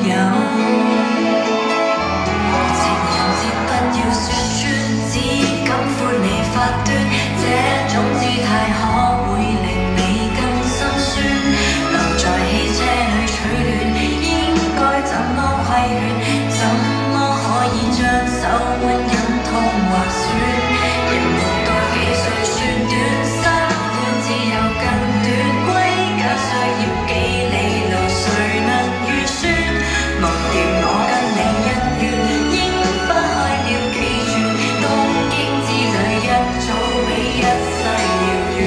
有。情人節不要說穿，只敢歡你發端，這種姿態可會令你更心酸？留在汽車裏取暖，應該怎麼規勸？怎麼可以將手腕忍痛劃損？人活多幾歲算短，失戀只有更短，歸家需要幾里路，誰能預算？忘掉我跟你恩怨，櫻花開了幾轉，東京之旅一早比一世遙遠。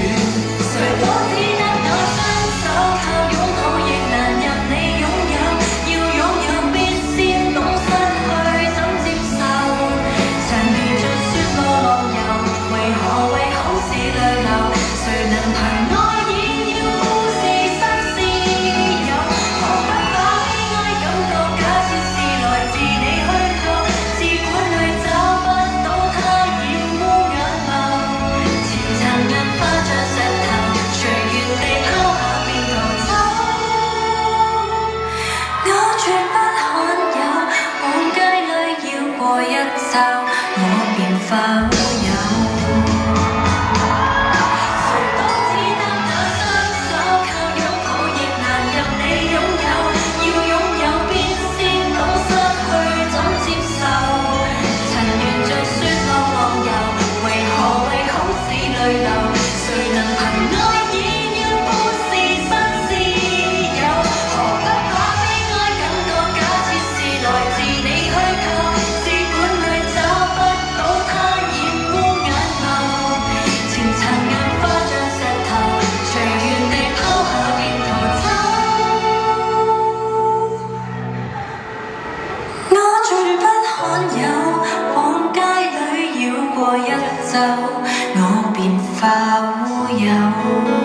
誰都只得我雙手，靠擁抱亦難任你擁有，要擁有必先懂失去怎接受。殘餘在雪路浪遊，為何為好事淚流？誰能憑愛意要富士山私有？何不把悲哀感覺假設是來自你虛構？試管裏找不到它染污眼眸，前塵印花像石頭，隨緣地拋下便逃走。我絕不罕有，往街裏繞過一周，我便否有？誰都只得那雙手，靠擁抱亦難任你擁有，要擁有必先懂失去怎接受。塵緣像雪路浪遊，為何為好事淚流？誰能憑愛意要富士山私有？何不把悲哀感覺假設是來自你虛構？試管裏找不到它染污眼眸，前塵印花像石頭，隨緣地拋下便逃走。我絕不罕有，往街裏繞過一周，我便否有？